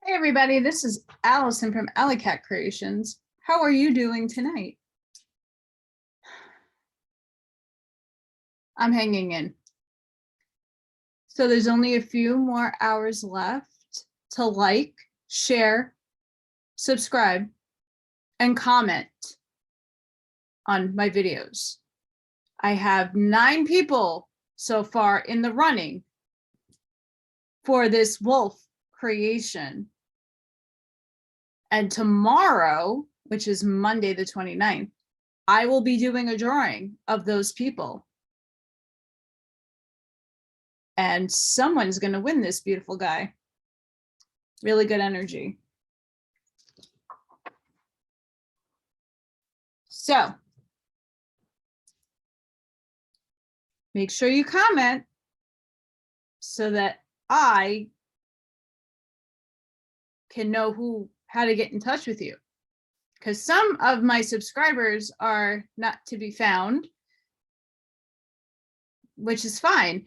Hey everybody, this is Allison from Allykatkreations. How are you doing tonight? I'm hanging in. So there's only a few more hours left to like, share, subscribe, and comment on my videos. I have 9 people so far in the running for this wolf creation. And tomorrow, which is Monday the 29th, I will be doing a drawing of those people. And someone's going to win this beautiful guy. Really good energy. So make sure you comment so that I can know how to get in touch with you. Because some of my subscribers are not to be found, which is fine.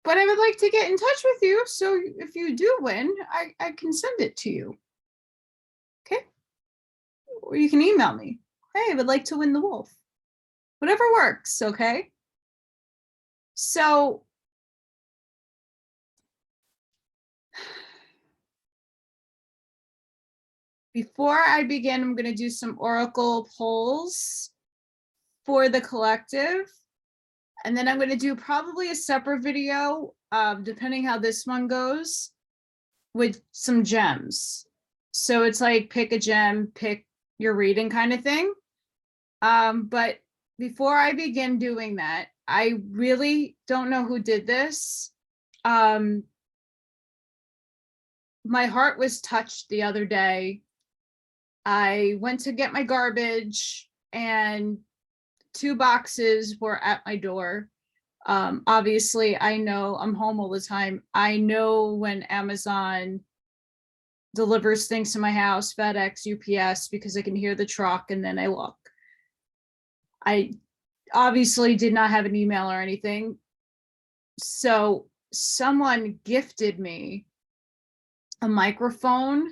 But I would like to get in touch with you. So if you do win, I can send it to you. Okay. Or you can email me. Hey, I would like to win the wolf. Whatever works. Okay. So before I begin, I'm going to do some oracle polls for the collective. And then I'm going to do probably a separate video, depending how this one goes, with some gems. So it's like pick a gem, pick your reading kind of thing. But before I begin doing that, I really don't know who did this. My heart was touched the other day. I went to get my garbage and 2 boxes were at my door. Obviously, I know I'm home all the time. I know when Amazon delivers things to my house, FedEx, UPS, because I can hear the truck and then I look. I obviously did not have an email or anything. So someone gifted me a microphone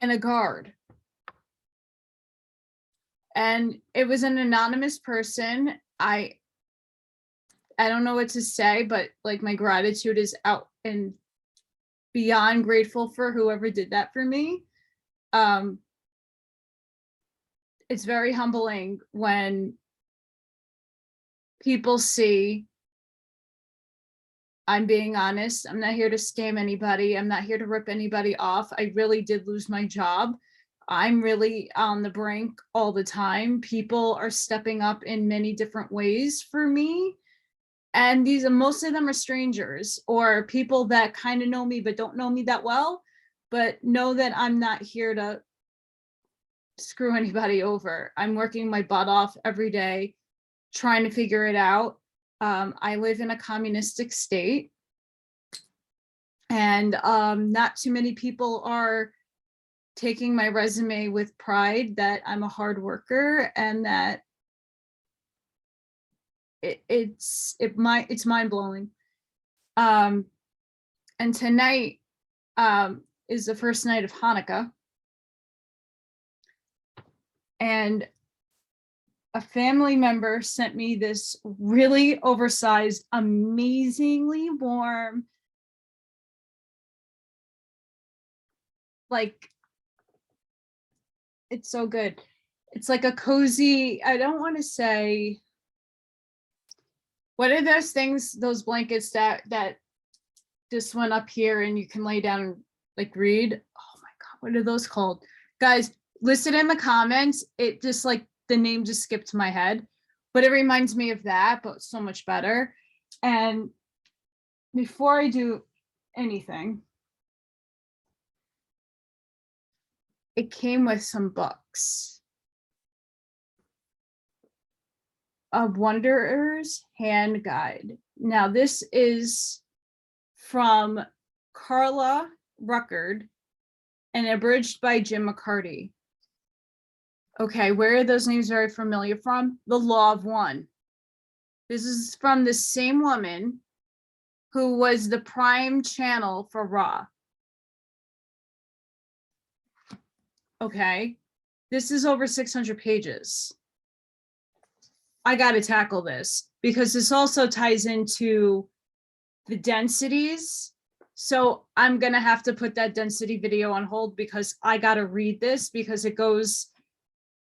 and a guard. And it was an anonymous person. I don't know what to say, but like my gratitude is out and beyond grateful for whoever did that for me. It's very humbling when people see I'm being honest. I'm not here to scam anybody. I'm not here to rip anybody off. I really did lose my job. I'm really on the brink all the time. People are stepping up in many different ways for me. And most of them are strangers or people that kind of know me, but don't know me that well, but know that I'm not here to screw anybody over. I'm working my butt off every day, trying to figure it out. I live in a communistic state and not too many people are taking my resume with pride that I'm a hard worker and that it's mind-blowing. And tonight is the first night of Hanukkah. And a family member sent me this really oversized, amazingly warm, like, it's so good. It's like a cozy, I don't want to say, what are those things, those blankets that just went up here and you can lay down and like read? Oh my God, what are those called? Guys, list it in the comments. It just like, the name just skipped my head, but it reminds me of that, but so much better. And before I do anything, it came with some books. A Wanderer's Hand Guide. Now this is from Carla Ruckert and abridged by Jim McCarty. Okay, where are those names very familiar from? The Law of One. This is from the same woman who was the prime channel for Ra. Okay. This is over 600 pages. I got to tackle this because this also ties into the densities. So I'm going to have to put that density video on hold because I got to read this because it goes,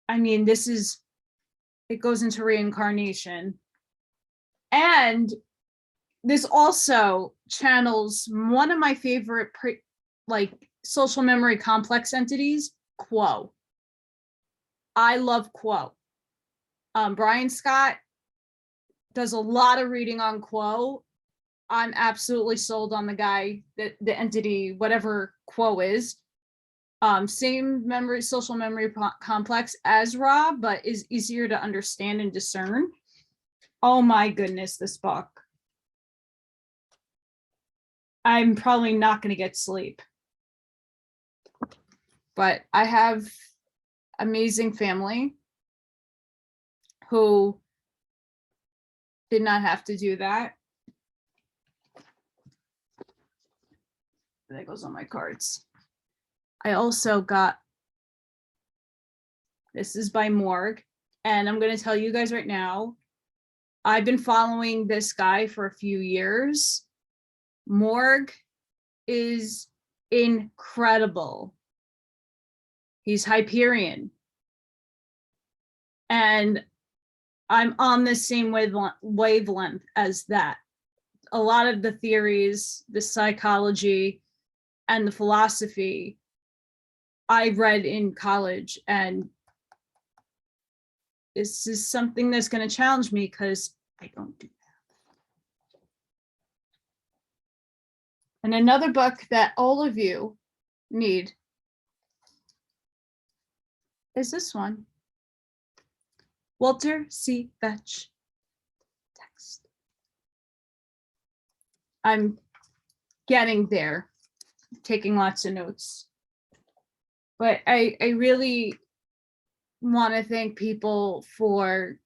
I mean, it goes into reincarnation. And this also channels one of my favorite social memory complex entities, Quo. I love Quo. Brian Scott does a lot of reading on Quo. I'm absolutely sold on the guy, the entity, whatever Quo is. Same social memory complex as Ra, but is easier to understand and discern. Oh my goodness, this book. I'm probably not going to get sleep. But I have amazing family who did not have to do that. That goes on my cards. I also got, this is by Morg, and I'm going to tell you guys right now, I've been following this guy for a few years. Morg is incredible. He's Hyperion. And I'm on the same wavelength as that. A lot of the theories, the psychology, and the philosophy I read in college, and this is something that's going to challenge me because I don't do that. And another book that all of you need is this one. Walter C. Vetch. Text. I'm getting there, taking lots of notes. But I really want to thank people for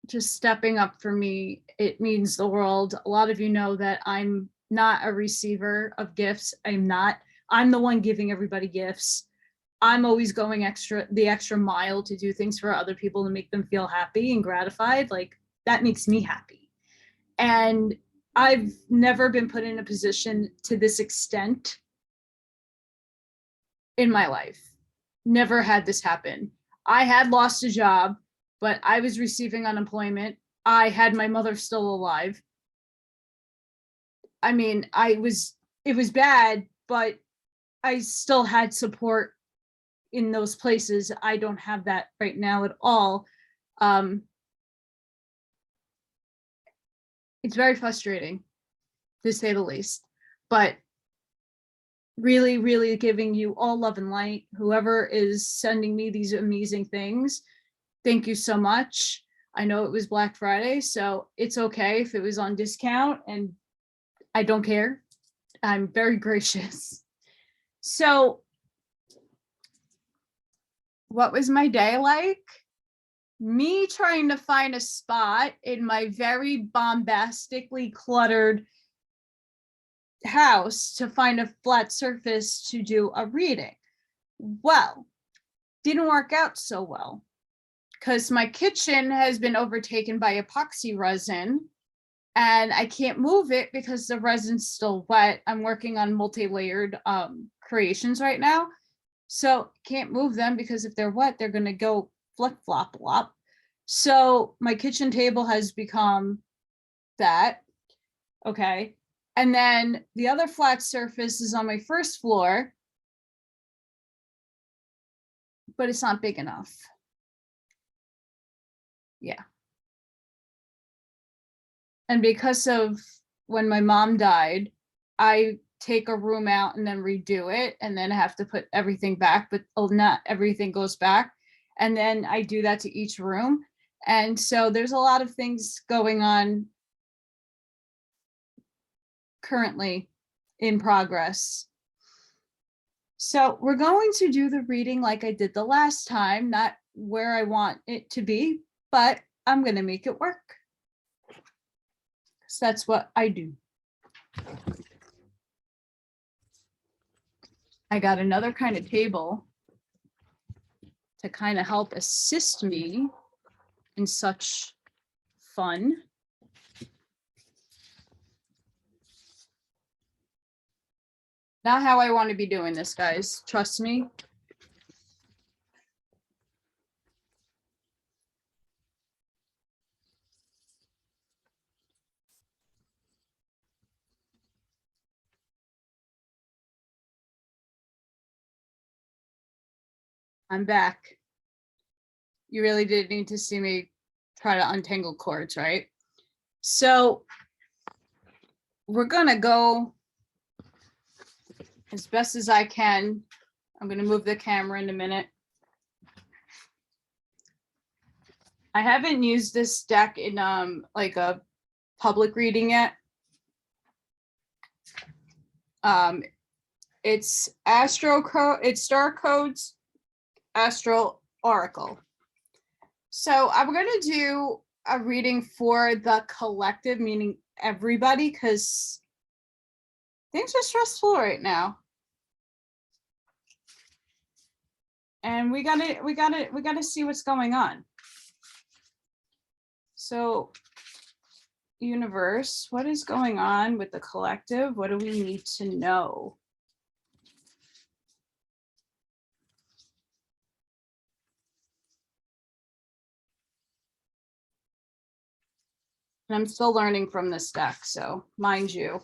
just stepping up for me. It means the world. A lot of you know that I'm not a receiver of gifts. I'm not. I'm the one giving everybody gifts. I'm always going the extra mile to do things for other people to make them feel happy and gratified. Like, that makes me happy. And I've never been put in a position to this extent in my life. Never had this happen. I had lost a job, but I was receiving unemployment. I had my mother still alive. I mean, it was bad, but I still had support in those places. I don't have that right now at all. It's very frustrating, to say the least, but really, really giving you all love and light. Whoever is sending me these amazing things, thank you so much. I know it was Black Friday, so it's okay if it was on discount, and I don't care. I'm very gracious. So what was my day like? Me trying to find a spot in my very bombastically cluttered house to find a flat surface to do a reading. Well, didn't work out so well because my kitchen has been overtaken by epoxy resin and I can't move it because the resin's still wet. I'm working on multi-layered creations right now. So can't move them because if they're wet, they're going to go flip flop flop. So my kitchen table has become that. Okay. And then the other flat surface is on my first floor, but it's not big enough. Yeah. And because of when my mom died, I take a room out and then redo it, and then I have to put everything back, but not everything goes back. And then I do that to each room. And so there's a lot of things going on currently in progress. So we're going to do the reading like I did the last time, not where I want it to be, but I'm going to make it work. So that's what I do. I got another kind of table to kind of help assist me in such fun. Not how I want to be doing this, guys. Trust me. I'm back. You really did need to see me try to untangle cords, right? So we're gonna go as best as I can. I'm gonna move the camera in a minute. I haven't used this deck in like a public reading yet. It's it's Star Codes Astral Oracle. So I'm going to do a reading for the collective, meaning everybody, because things are stressful right now. And we gotta see what's going on. So universe, what is going on with the collective? What do we need to know? And I'm still learning from this deck, so mind you.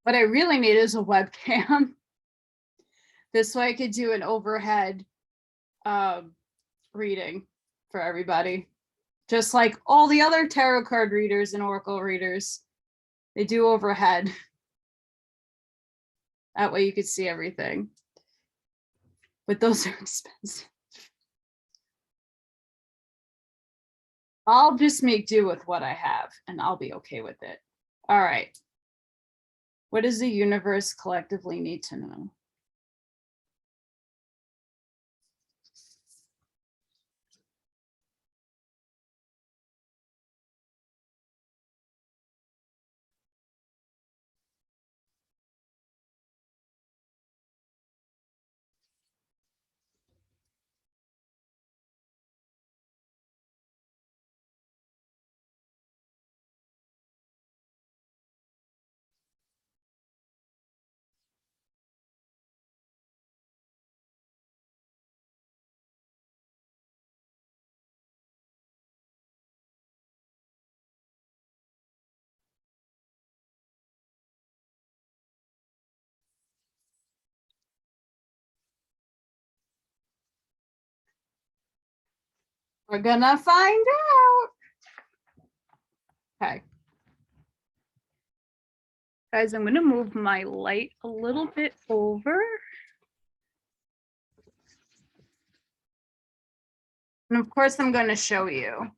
What I really need is a webcam. This way I could do an overhead reading for everybody. Just like all the other tarot card readers and oracle readers, they do overhead. That way you could see everything. But those are expensive. I'll just make do with what I have and I'll be okay with it. All right. What does the universe collectively need to know? We're gonna find out. Okay. Guys, I'm gonna move my light a little bit over. And of course, I'm gonna show you.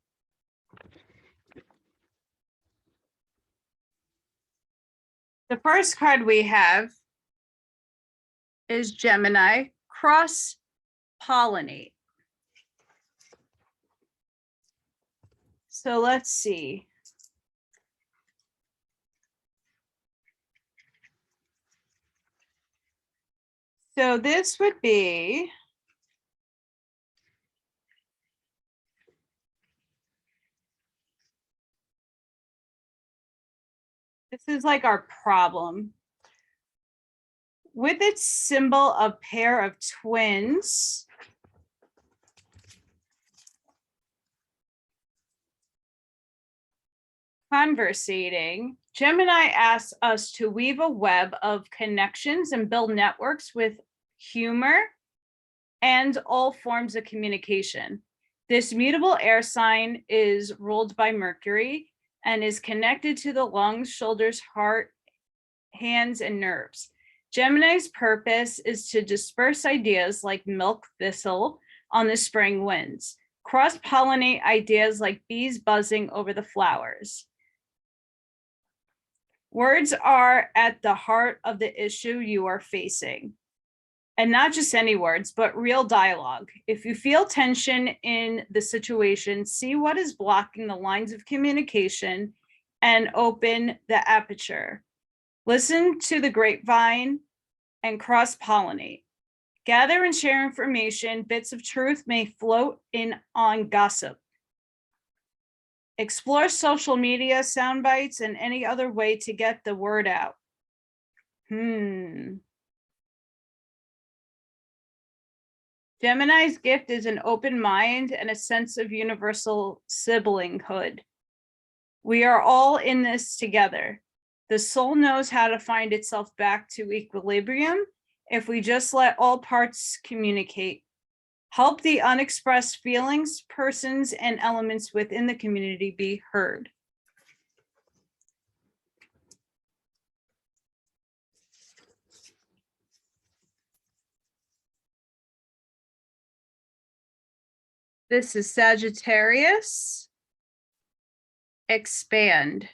The first card we have is Gemini Cross Pollinate. So let's see. So this would be this is like our problem. With its symbol of pair of twins, conversating, Gemini asks us to weave a web of connections and build networks with humor and all forms of communication. This mutable air sign is ruled by Mercury and is connected to the lungs, shoulders, heart, hands, and nerves. Gemini's purpose is to disperse ideas like milk thistle on the spring winds, cross-pollinate ideas like bees buzzing over the flowers. Words are at the heart of the issue you are facing. And not just any words, but real dialogue. If you feel tension in the situation, see what is blocking the lines of communication and open the aperture. Listen to the grapevine and cross-pollinate. Gather and share information. Bits of truth may float in on gossip. Explore social media, sound bites, and any other way to get the word out. Gemini's gift is an open mind and a sense of universal siblinghood. We are all in this together. The soul knows how to find itself back to equilibrium if we just let all parts communicate. Help the unexpressed feelings, persons, and elements within the community be heard. This is Sagittarius. Expand.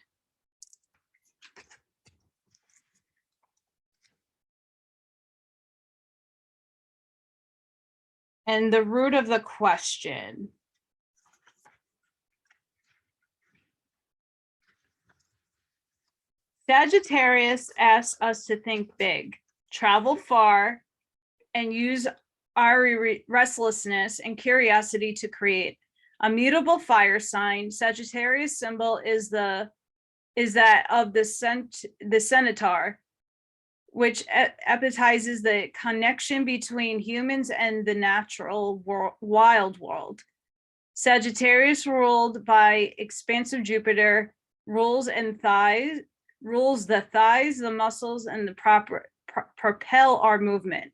And the root of the question. Sagittarius asks us to think big, travel far, and use our restlessness and curiosity to create. A mutable fire sign, Sagittarius symbol is that of the centaur, which epitomizes the connection between humans and the natural wild world. Sagittarius, ruled by expansive Jupiter, rules the thighs, the muscles, and the propel our movement.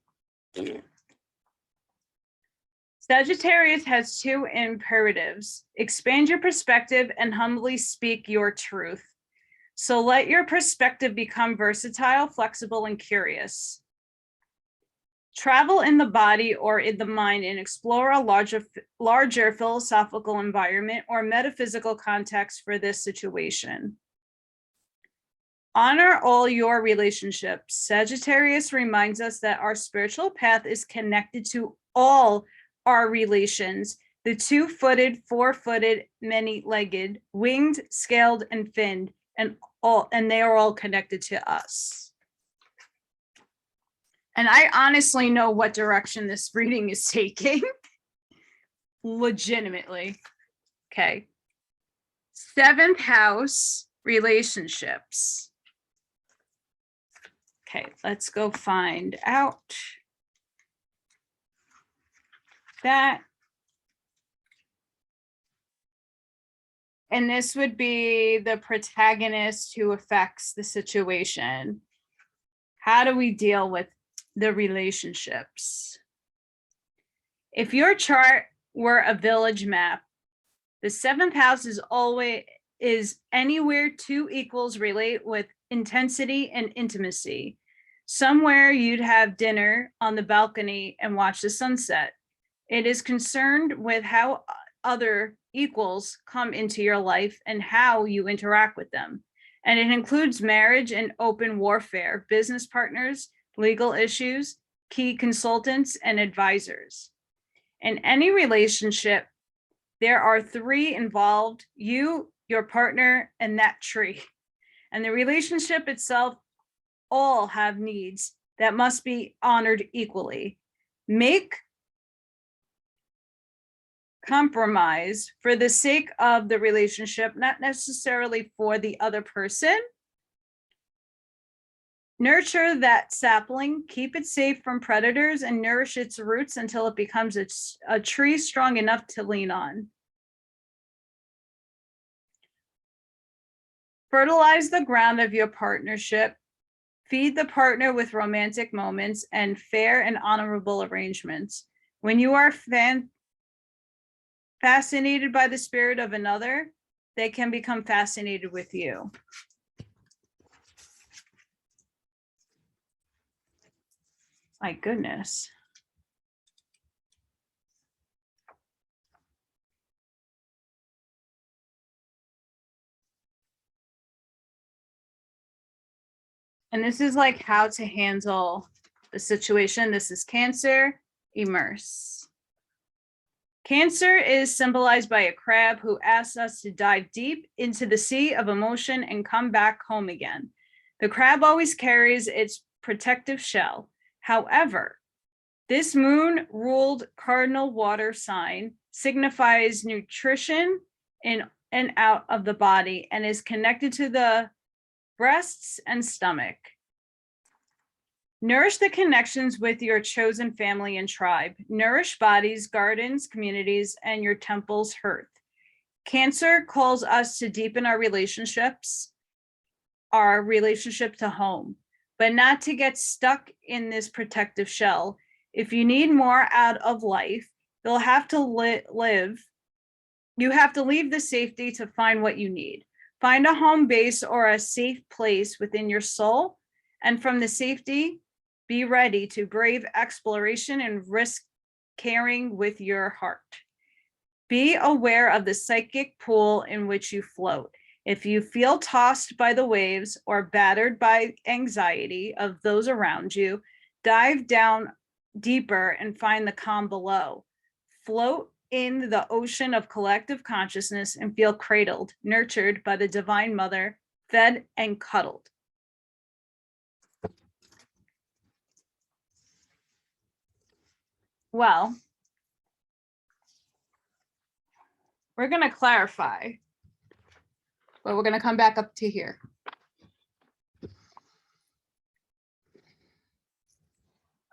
Sagittarius has two imperatives: expand your perspective and humbly speak your truth. So let your perspective become versatile, flexible, and curious. Travel in the body or in the mind and explore a larger philosophical environment or metaphysical context for this situation. Honor all your relationships. Sagittarius reminds us that our spiritual path is connected to all our relations: the two-footed, four-footed, many-legged, winged, scaled, and finned, and they are all connected to us. And I honestly know what direction this reading is taking. Legitimately. Okay. 7th house, relationships. Okay, let's go find out that. And this would be the protagonist who affects the situation. How do we deal with the relationships? If your chart were a village map, the 7th house is anywhere two equals relate with intensity and intimacy. Somewhere you'd have dinner on the balcony and watch the sunset. It is concerned with how other equals come into your life and how you interact with them. And it includes marriage and open warfare, business partners, legal issues, key consultants, and advisors. In any relationship, there are three involved: you, your partner, and that tree. And the relationship itself all have needs that must be honored equally. Make compromise for the sake of the relationship, not necessarily for the other person. Nurture that sapling, keep it safe from predators, and nourish its roots until it becomes a tree strong enough to lean on. Fertilize the ground of your partnership. Feed the partner with romantic moments and fair and honorable arrangements. When you are fascinated by the spirit of another, they can become fascinated with you. My goodness. And this is like how to handle the situation. This is Cancer, immerse. Cancer is symbolized by a crab who asks us to dive deep into the sea of emotion and come back home again. The crab always carries its protective shell. However, this moon-ruled cardinal water sign signifies nutrition in and out of the body and is connected to the breasts and stomach. Nourish the connections with your chosen family and tribe. Nourish bodies, gardens, communities, and your temple's hearth. Cancer calls us to deepen our relationships, our relationship to home, but not to get stuck in this protective shell. If you need more out of life, you'll have to you have to leave the safety to find what you need. Find a home base or a safe place within your soul, and from the safety, be ready to brave exploration and risk caring with your heart. Be aware of the psychic pool in which you float. If you feel tossed by the waves or battered by anxiety of those around you, dive down deeper and find the calm below. Float in the ocean of collective consciousness and feel cradled, nurtured by the Divine Mother, fed and cuddled. Well, we're going to clarify, but we're going to come back up to here.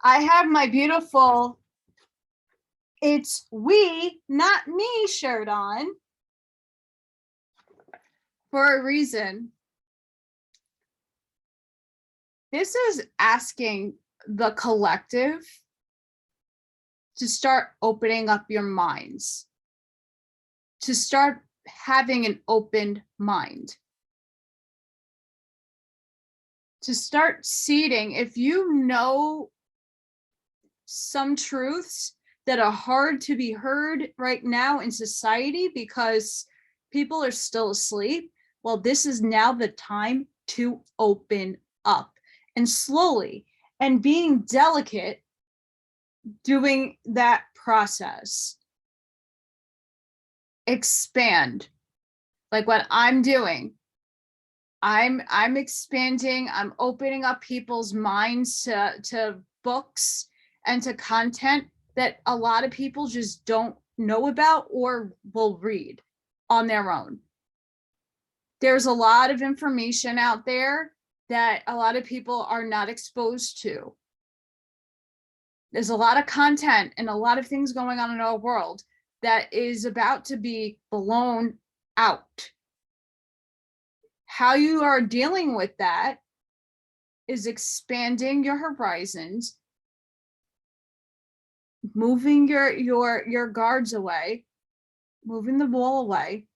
I have my beautiful "It's we, not me" shirt on for a reason. This is asking the collective to start opening up your minds, to start having an open mind, to start seeding. If you know some truths that are hard to be heard right now in society because people are still asleep, well, this is now the time to open up, and slowly and being delicate, doing that process. Expand, like what I'm doing. I'm expanding, I'm opening up people's minds to books and to content that a lot of people just don't know about or will read on their own. There's a lot of information out there that a lot of people are not exposed to. There's a lot of content and a lot of things going on in our world that is about to be blown out. How you are dealing with that is expanding your horizons, moving your guards away, moving the wall away,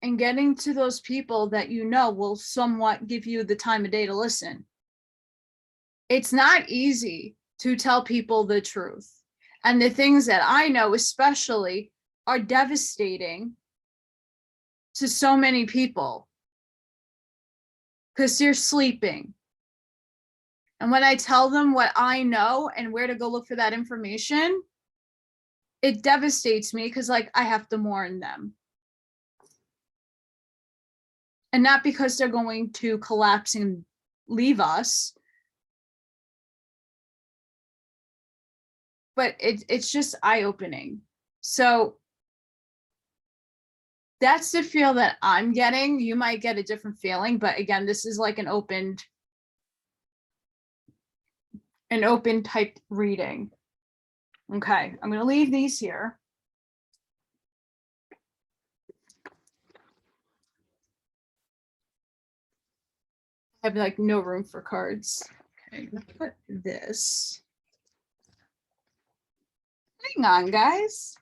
and getting to those people that you know will somewhat give you the time of day to listen. It's not easy to tell people the truth. And the things that I know especially are devastating to so many people because they're sleeping. And when I tell them what I know and where to go look for that information, it devastates me because, like, I have to mourn them. And not because they're going to collapse and leave us, but it's just eye-opening. So that's the feel that I'm getting. You might get a different feeling, but again, this is like an open type reading. Okay, I'm going to leave these here. I have like no room for cards. Okay, I'm going to put this. Hang on, guys.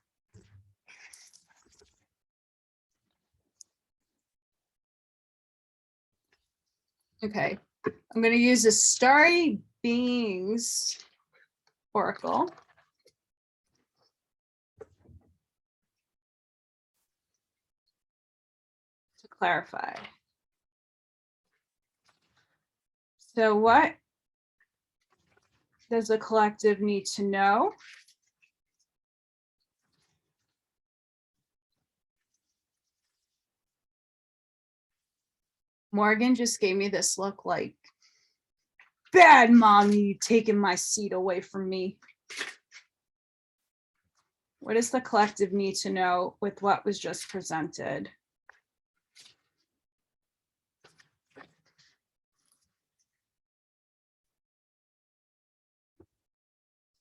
Okay, I'm going to use the Starry Beings Oracle to clarify. So what does the collective need to know? Morgan just gave me this look like, bad mommy, you taking my seat away from me. What does the collective need to know with what was just presented?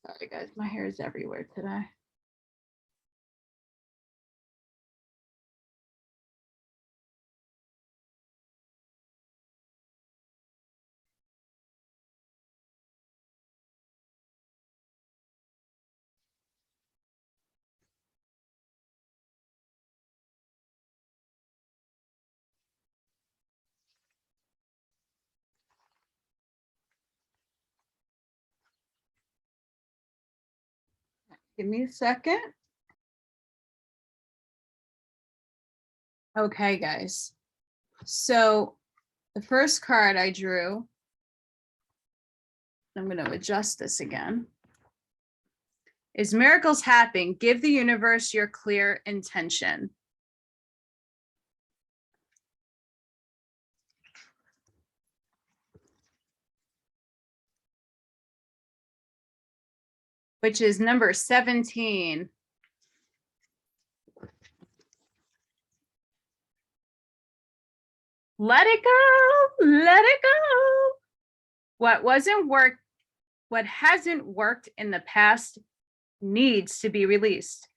Sorry guys, my hair is everywhere today. Give me a second. Okay, guys. So the first card I drew, I'm going to adjust this again, is miracles happen. Give the universe your clear intention. Which is number 17. Let it go, let it go. What hasn't worked in the past needs to be released.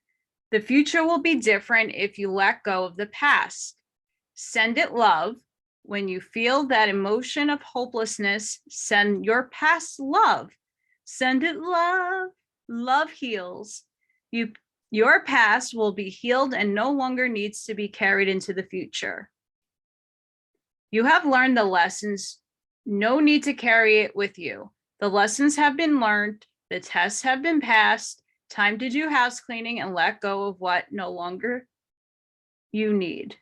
The future will be different if you let go of the past. Send it love. When you feel that emotion of hopelessness, send your past love. Send it love. Love heals. Your past will be healed and no longer needs to be carried into the future. You have learned the lessons. No need to carry it with you. The lessons have been learned. The tests have been passed. Time to do house cleaning and let go of what no longer you need.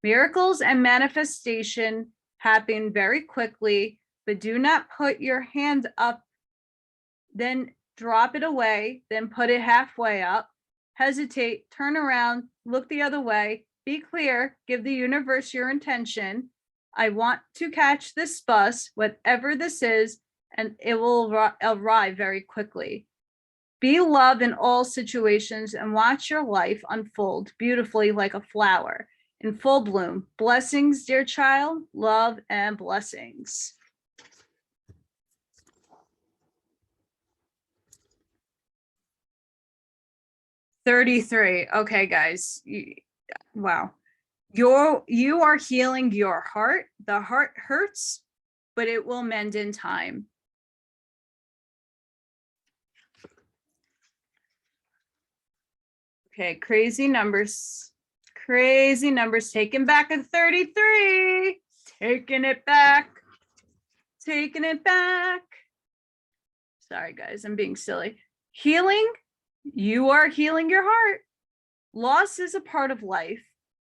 Miracles and manifestation happen very quickly, but do not put your hand up, then drop it away, then put it halfway up, hesitate, turn around, look the other way, be clear, give the universe your intention. I want to catch this bus, whatever this is, and it will arrive very quickly. Be love in all situations and watch your life unfold beautifully like a flower in full bloom. Blessings, dear child, love and blessings. $33. Okay, guys. Wow. You are healing your heart. The heart hurts, but it will mend in time. Okay, crazy numbers. Crazy numbers. Taking back a 33. Taking it back. Taking it back. Sorry, guys, I'm being silly. Healing. You are healing your heart. Loss is a part of life.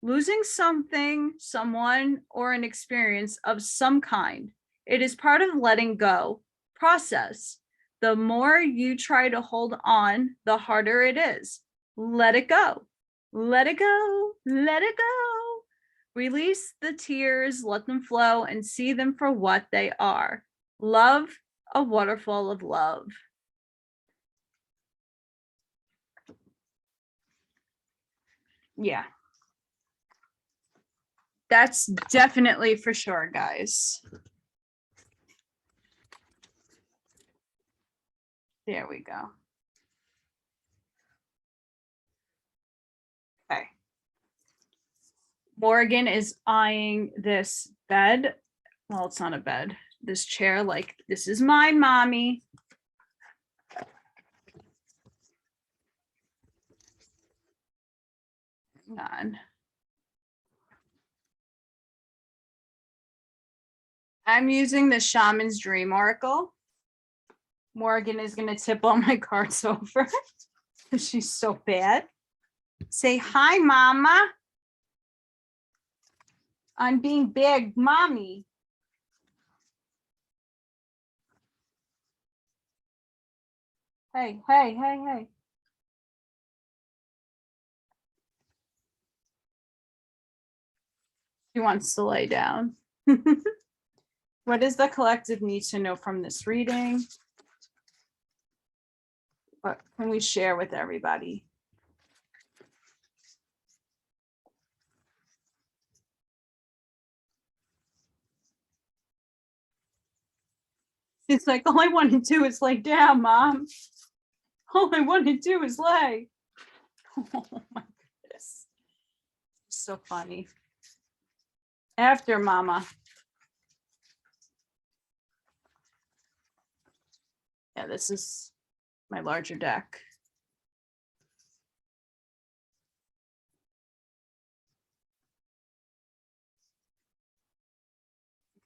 Losing something, someone, or an experience of some kind. It is part of letting go process. The more you try to hold on, the harder it is. Let it go. Let it go. Let it go. Release the tears, let them flow, and see them for what they are. Love, a waterfall of love. Yeah. That's definitely for sure, guys. There we go. Okay. Morgan is eyeing this bed. Well, it's not a bed. This chair, like, this is mine, mommy. Hang on. I'm using the Shaman's Dream Oracle. Morgan is going to tip all my cards over because she's so bad. Say hi, mama. I'm being big, mommy. Hey, hey, hey, hey. She wants to lay down. What does the collective need to know from this reading? What can we share with everybody? It's like, all I want to do is lay down, Mom. All I want to do is lay. Oh my goodness. So funny. After Mama. Yeah, this is my larger deck.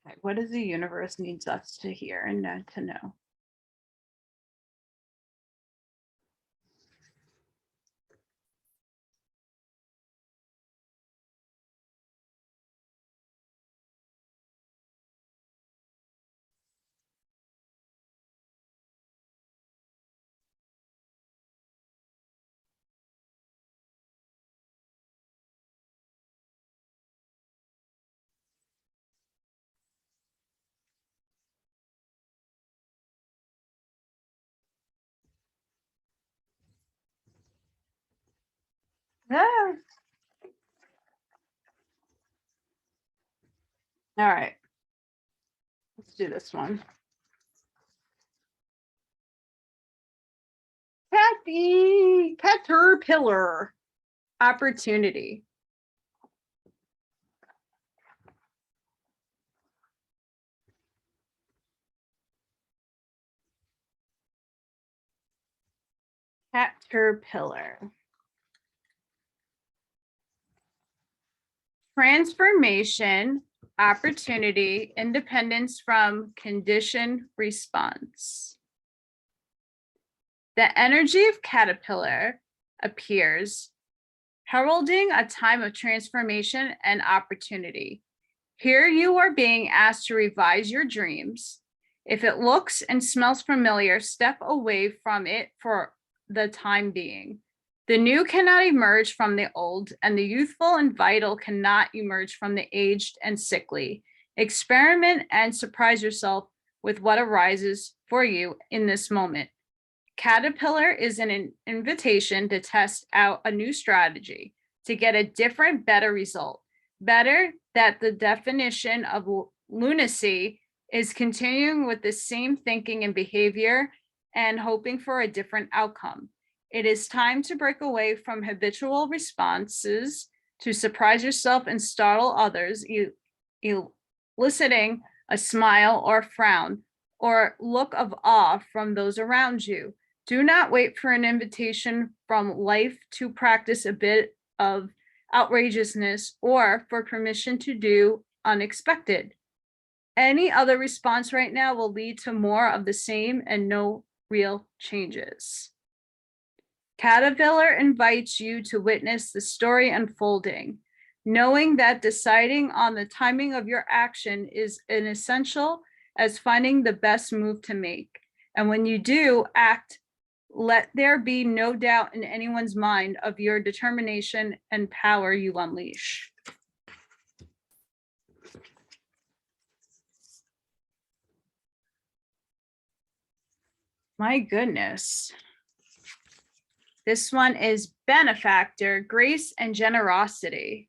Okay, what does the universe needs us to hear and to know? Ah. All right, let's do this one. Kathy, caterpillar, opportunity. Caterpillar. Transformation, opportunity, independence from conditioned response. The energy of caterpillar appears, heralding a time of transformation and opportunity. Here you are being asked to revise your dreams. If it looks and smells familiar, step away from it for the time being. The new cannot emerge from the old, and the youthful and vital cannot emerge from the aged and sickly. Experiment and surprise yourself with what arises for you in this moment. Caterpillar is an invitation to test out a new strategy, to get a different, better result. Better that the definition of lunacy is continuing with the same thinking and behavior and hoping for a different outcome. It is time to break away from habitual responses, to surprise yourself and startle others, eliciting a smile or frown or look of awe from those around you. Do not wait for an invitation from life to practice a bit of outrageousness or for permission to do unexpected. Any other response right now will lead to more of the same and no real changes. Caterpillar invites you to witness the story unfolding, knowing that deciding on the timing of your action is an essential as finding the best move to make. And when you do act, let there be no doubt in anyone's mind of your determination and power you unleash. My goodness. This one is benefactor, grace and generosity.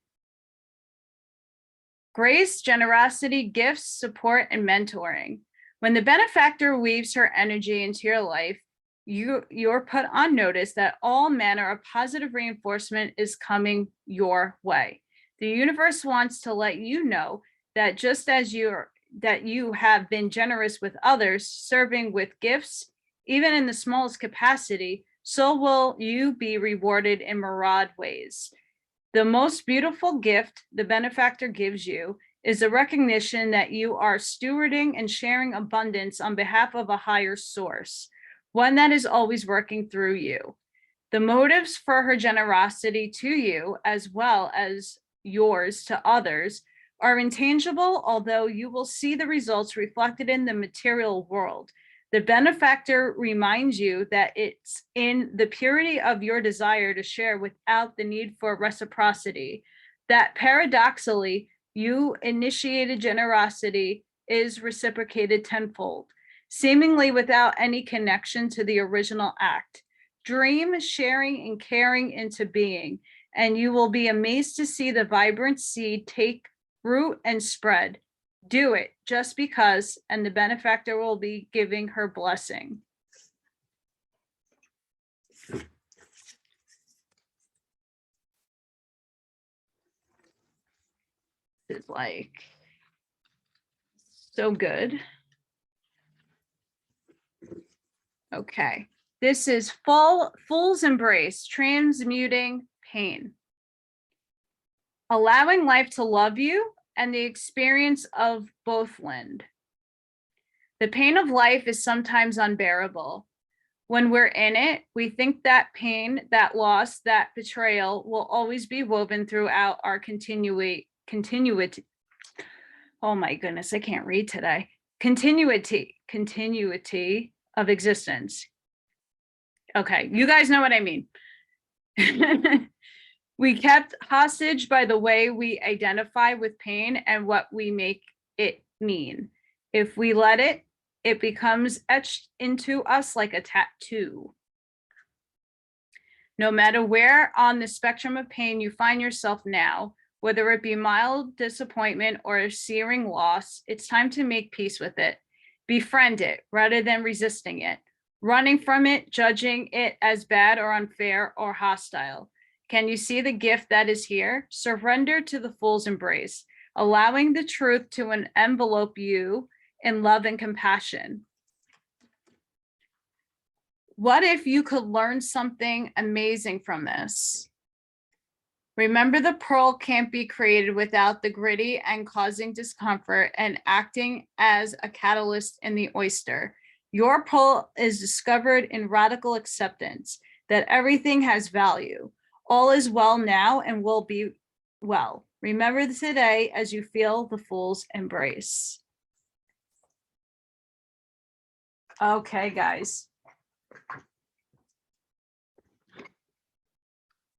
Grace, generosity, gifts, support, and mentoring. When the benefactor weaves her energy into your life, you're put on notice that all manner of positive reinforcement is coming your way. The universe wants to let you know that just as you have been generous with others, serving with gifts, even in the smallest capacity, so will you be rewarded in myriad ways. The most beautiful gift the benefactor gives you is a recognition that you are stewarding and sharing abundance on behalf of a higher source, one that is always working through you. The motives for her generosity to you, as well as yours to others, are intangible, although you will see the results reflected in the material world. The benefactor reminds you that it's in the purity of your desire to share without the need for reciprocity, that paradoxically, you initiated generosity is reciprocated tenfold, seemingly without any connection to the original act. Dream sharing and caring into being, and you will be amazed to see the vibrant seed take root and spread. Do it just because, and the benefactor will be giving her blessing. It's like so good. Okay. This is Fool's Embrace, Transmuting Pain. Allowing life to love you and the experience of both lend. The pain of life is sometimes unbearable. When we're in it, we think that pain, that loss, that betrayal will always be woven throughout our continuity. Oh my goodness, I can't read today. Continuity of existence. Okay, you guys know what I mean. We kept hostage by the way we identify with pain and what we make it mean. If we let it, it becomes etched into us like a tattoo. No matter where on the spectrum of pain you find yourself now, whether it be mild disappointment or a searing loss, it's time to make peace with it. Befriend it rather than resisting it, running from it, judging it as bad or unfair or hostile. Can you see the gift that is here? Surrender to the fool's embrace, allowing the truth to envelope you in love and compassion. What if you could learn something amazing from this? Remember, the pearl can't be created without the gritty and causing discomfort and acting as a catalyst in the oyster. Your pearl is discovered in radical acceptance that everything has value. All is well now and will be well. Remember today as you feel the fool's embrace. Okay, guys.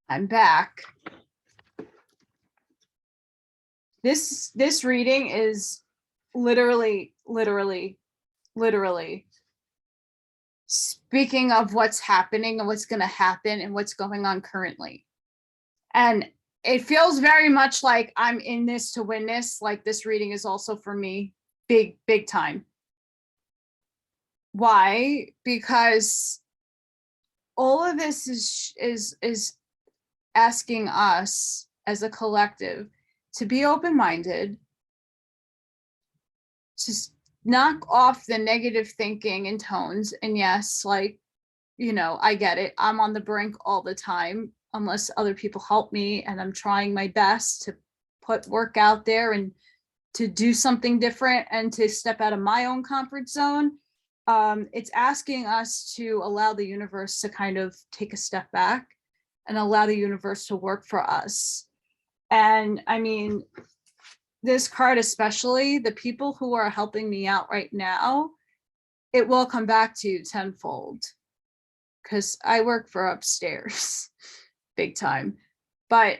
I'm back. This reading is literally speaking of what's happening and what's going to happen and what's going on currently. And it feels very much like I'm in this to win this. Like this reading is also for me, big time. Why? Because all of this is asking us as a collective to be open-minded, to knock off the negative thinking and tones. And yes, like, you know, I get it. I'm on the brink all the time, unless other people help me. And I'm trying my best to put work out there and to do something different and to step out of my own comfort zone. It's asking us to allow the universe to kind of take a step back and allow the universe to work for us. And I mean, this card, especially the people who are helping me out right now, it will come back to you tenfold, because I work for upstairs big time. But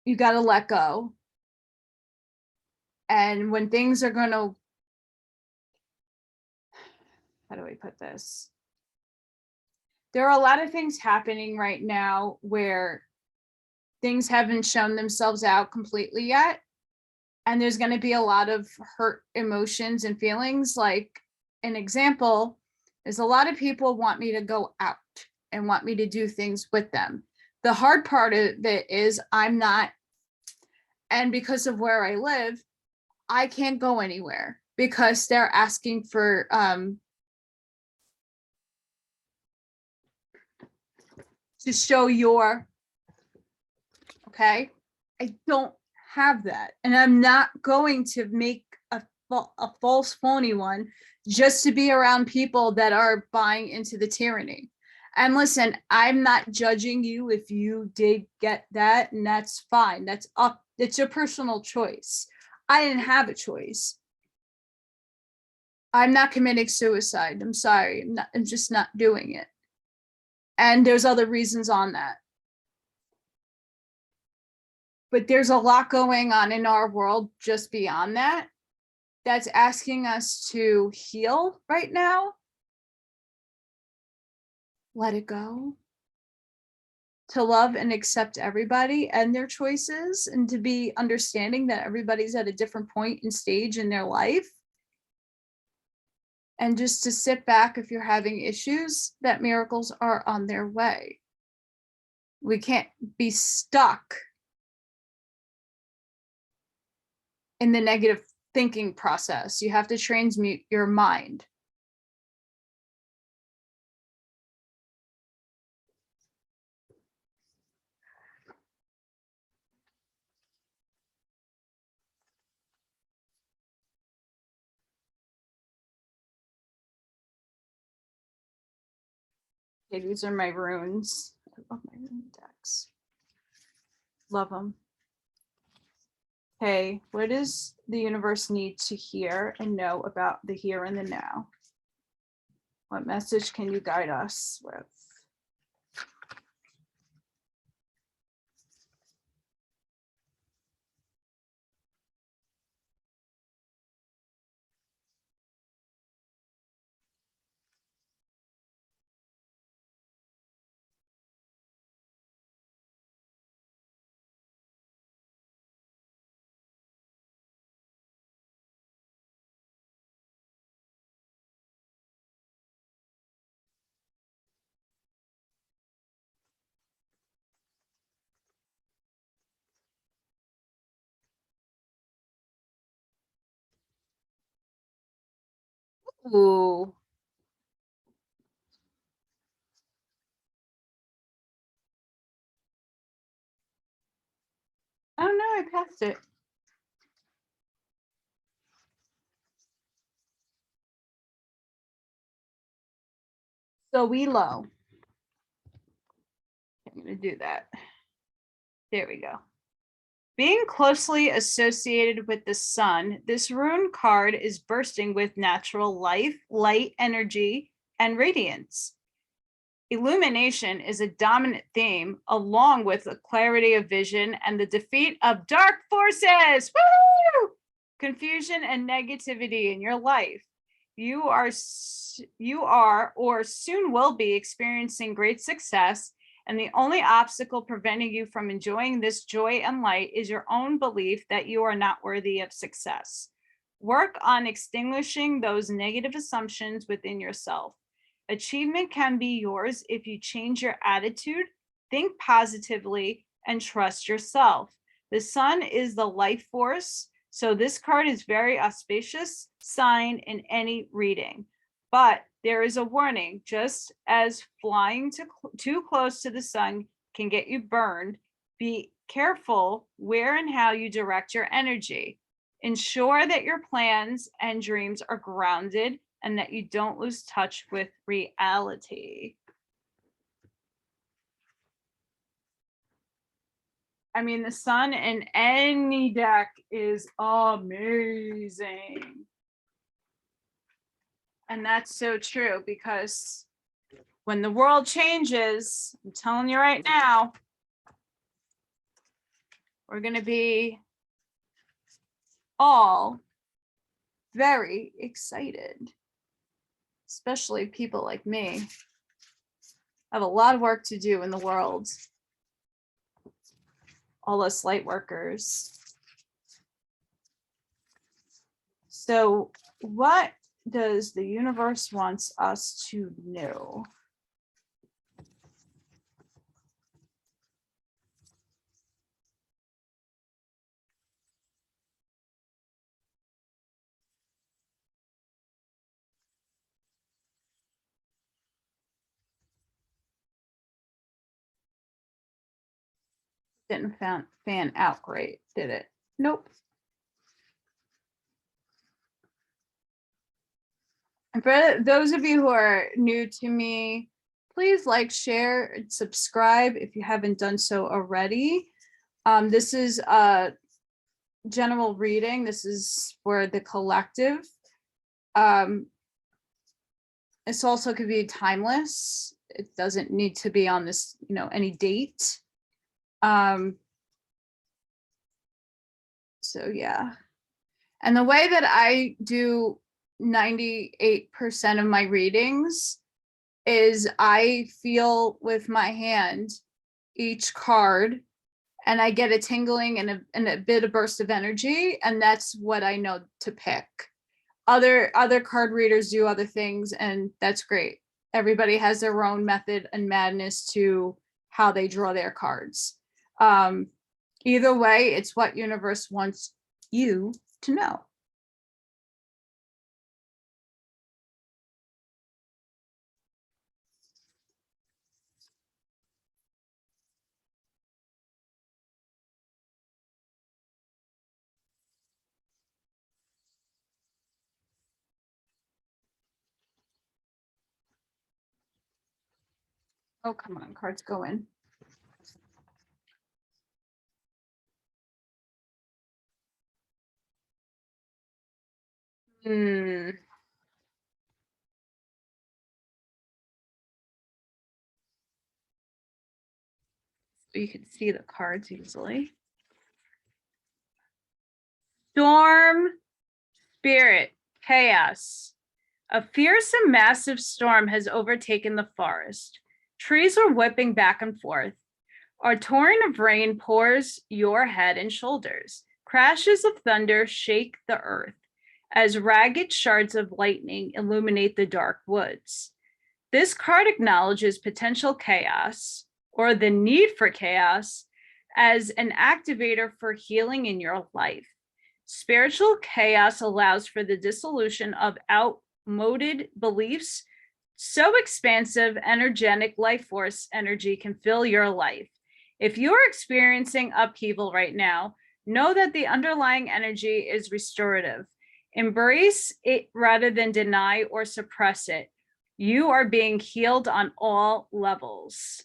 you got to let go. And when things are going to, how do I put this? There are a lot of things happening right now where things haven't shown themselves out completely yet. And there's going to be a lot of hurt emotions and feelings. Like an example is a lot of people want me to go out and want me to do things with them. The hard part of it is I'm not, and because of where I live, I can't go anywhere because they're asking for to show your, okay, I don't have that. And I'm not going to make a false phony one just to be around people that are buying into the tyranny. And listen, I'm not judging you if you did get that, and that's fine. That's up, it's your personal choice. I didn't have a choice. I'm not committing suicide. I'm sorry. I'm just not doing it. And there's other reasons on that. But there's a lot going on in our world just beyond that, that's asking us to heal right now. Let it go. To love and accept everybody and their choices, and to be understanding that everybody's at a different point and stage in their life. And just to sit back if you're having issues, that miracles are on their way. We can't be stuck in the negative thinking process. You have to transmute your mind. Okay, these are my runes. I love my rune decks. Love them. Okay, what does the universe need to hear and know about the here and the now? What message can you guide us with? Ooh. Oh no, I passed it. So we low. I'm gonna do that. There we go. Being closely associated with the sun, this rune card is bursting with natural life, light, energy, and radiance. Illumination is a dominant theme, along with the clarity of vision and the defeat of dark forces. Woo! Confusion and negativity in your life. You are or soon will be experiencing great success, and the only obstacle preventing you from enjoying this joy and light is your own belief that you are not worthy of success. Work on extinguishing those negative assumptions within yourself. Achievement can be yours if you change your attitude, think positively, and trust yourself. The sun is the life force, so this card is very auspicious sign in any reading. But there is a warning, just as flying too close to the sun can get you burned, be careful where and how you direct your energy. Ensure that your plans and dreams are grounded and that you don't lose touch with reality. I mean, the sun in any deck is amazing. And that's so true, because when the world changes, I'm telling you right now, we're going to be all very excited, especially people like me. I have a lot of work to do in the world. All us light workers. So what does the universe wants us to know? Didn't fan out great, did it? Nope. And for those of you who are new to me, please like, share, and subscribe if you haven't done so already. This is a general reading. This is for the collective. This also could be timeless. It doesn't need to be on this, any date. So yeah. And the way that I do 98% of my readings is I feel with my hand each card and I get a tingling and a bit of burst of energy, and that's what I know to pick. Other card readers do other things, and that's great. Everybody has their own method and madness to how they draw their cards. Either way, it's what universe wants you to know. Oh, come on, cards go in. So you can see the cards easily. Storm, spirit, chaos. A fierce and massive storm has overtaken the forest. Trees are whipping back and forth. A torrent of rain pours your head and shoulders. Crashes of thunder shake the earth as ragged shards of lightning illuminate the dark woods. This card acknowledges potential chaos, or the need for chaos, as an activator for healing in your life. Spiritual chaos allows for the dissolution of outmoded beliefs. So expansive, energetic life force energy can fill your life. If you're experiencing upheaval right now, know that the underlying energy is restorative. Embrace it rather than deny or suppress it. You are being healed on all levels.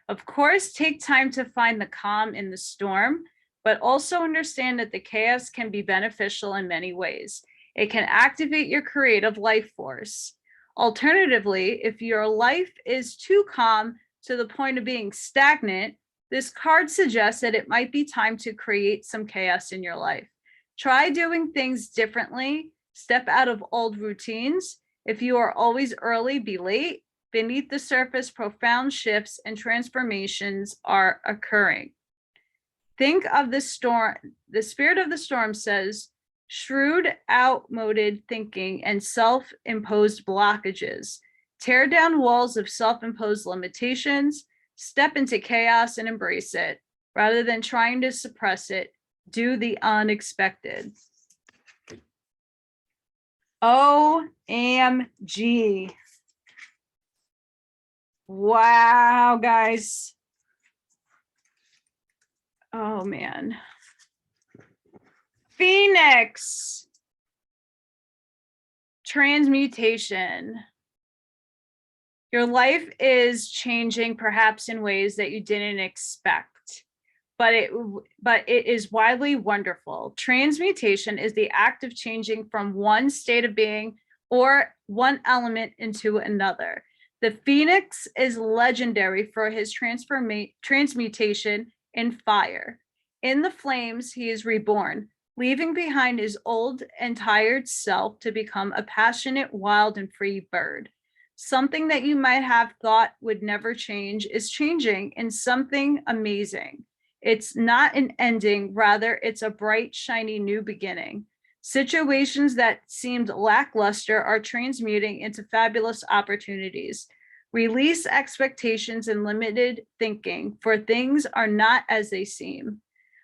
Of course, take time to find the calm in the storm, but also understand that the chaos can be beneficial in many ways. It can activate your creative life force. Alternatively, if your life is too calm to the point of being stagnant, this card suggests that it might be time to create some chaos in your life. Try doing things differently. Step out of old routines. If you are always early, be late. Beneath the surface, profound shifts and transformations are occurring. Think of the storm. The spirit of the storm says, shrewd, outmoded thinking and self-imposed blockages. Tear down walls of self-imposed limitations. Step into chaos and embrace it. Rather than trying to suppress it, do the unexpected. OMG. Wow, guys. Oh, man. Phoenix. Transmutation. Your life is changing perhaps in ways that you didn't expect, but it is widely wonderful. Transmutation is the act of changing from one state of being or one element into another. The Phoenix is legendary for his transmutation in fire. In the flames, he is reborn, leaving behind his old and tired self to become a passionate, wild, and free bird. Something that you might have thought would never change is changing in something amazing. It's not an ending, rather, it's a bright, shiny new beginning. Situations that seemed lackluster are transmuting into fabulous opportunities. Release expectations and limited thinking, for things are not as they seem.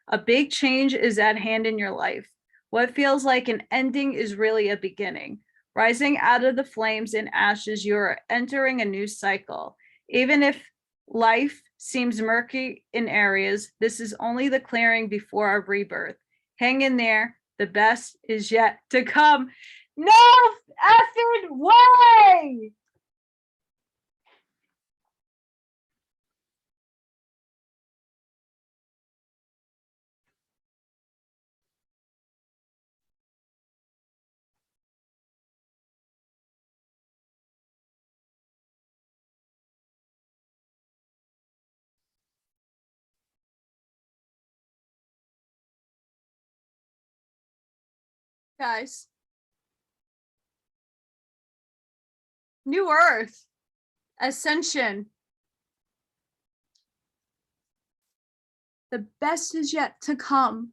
A big change is at hand in your life. What feels like an ending is really a beginning. Rising out of the flames and ashes, you're entering a new cycle. Even if life seems murky in areas, this is only the clearing before our rebirth. Hang in there. The best is yet to come. No effing way! Guys. New Earth. Ascension. The best is yet to come.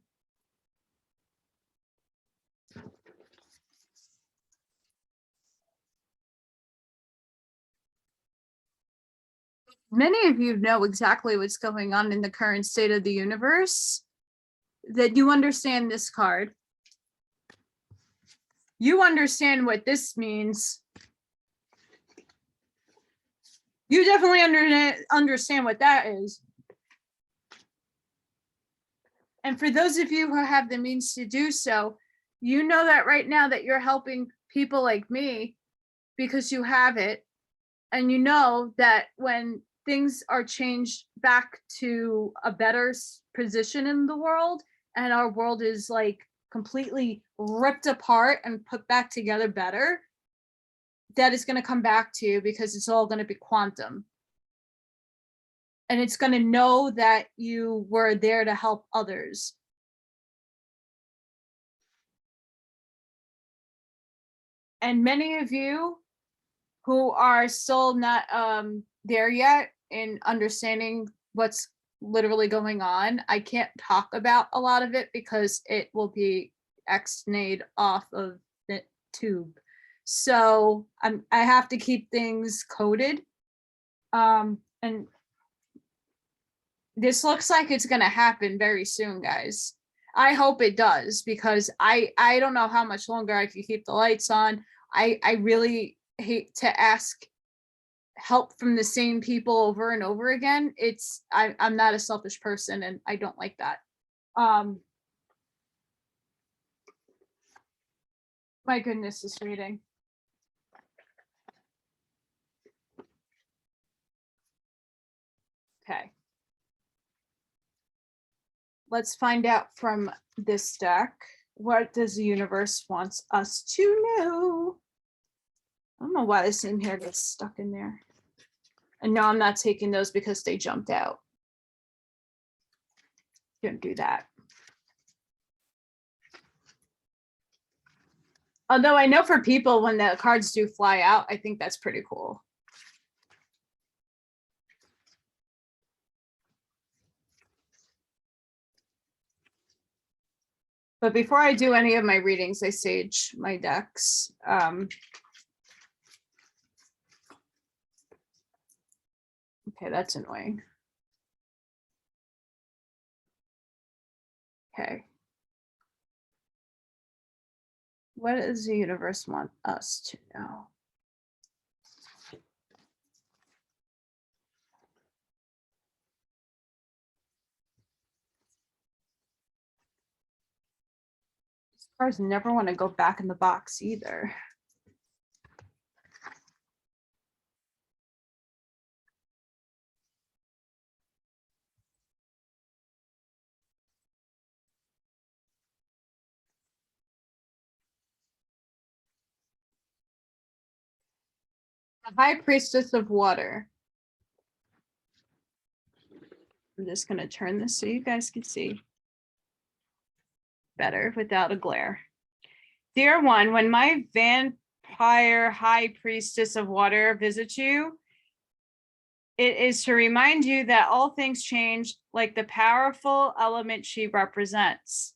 Many of you know exactly what's going on in the current state of the universe, that you understand this card. You understand what this means. You definitely understand what that is. And for those of you who have the means to do so, you know that right now that you're helping people like me because you have it. And you know that when things are changed back to a better position in the world, and our world is like completely ripped apart and put back together better, that is going to come back to you because it's all going to be quantum. And it's going to know that you were there to help others. And many of you who are still not there yet in understanding what's literally going on, I can't talk about a lot of it because it will be X-nayed off of the tube. So I have to keep things coded. And this looks like it's going to happen very soon, guys. I hope it does, because I don't know how much longer I can keep the lights on. I really hate to ask help from the same people over and over again. I'm not a selfish person, and I don't like that. My goodness, this reading. Okay. Let's find out from this deck, what does the universe wants us to know? I don't know why this in here gets stuck in there. And no, I'm not taking those because they jumped out. Don't do that. Although I know for people, when the cards do fly out, I think that's pretty cool. But before I do any of my readings, I sage my decks. Okay, that's annoying. Okay. What does the universe want us to know? These cards never want to go back in the box either. The High Priestess of Water. I'm just going to turn this so you guys can see better without a glare. Dear one, when my vampire High Priestess of Water visits you, it is to remind you that all things change, like the powerful element she represents.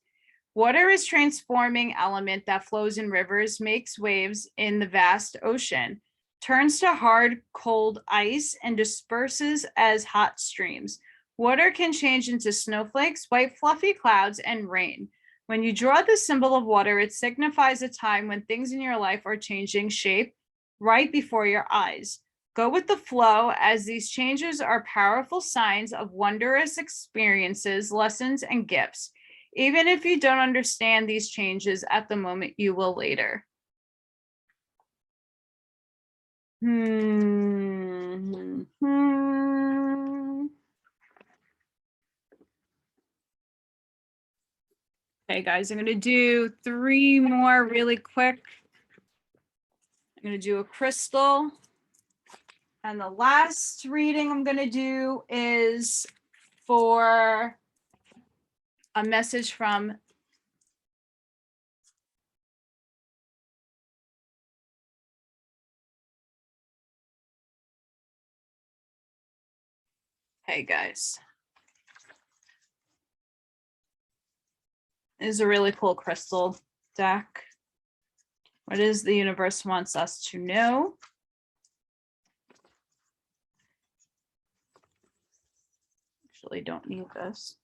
Water is a transforming element that flows in rivers, makes waves in the vast ocean, turns to hard, cold ice, and disperses as hot streams. Water can change into snowflakes, white fluffy clouds, and rain. When you draw the symbol of water, it signifies a time when things in your life are changing shape right before your eyes. Go with the flow, as these changes are powerful signs of wondrous experiences, lessons, and gifts. Even if you don't understand these changes at the moment, you will later. Okay, guys, I'm going to do 3 more really quick. I'm going to do a crystal. And the last reading I'm going to do is for a message from Hey guys. This is a really cool crystal deck. What is the universe wants us to know? Actually, don't need this.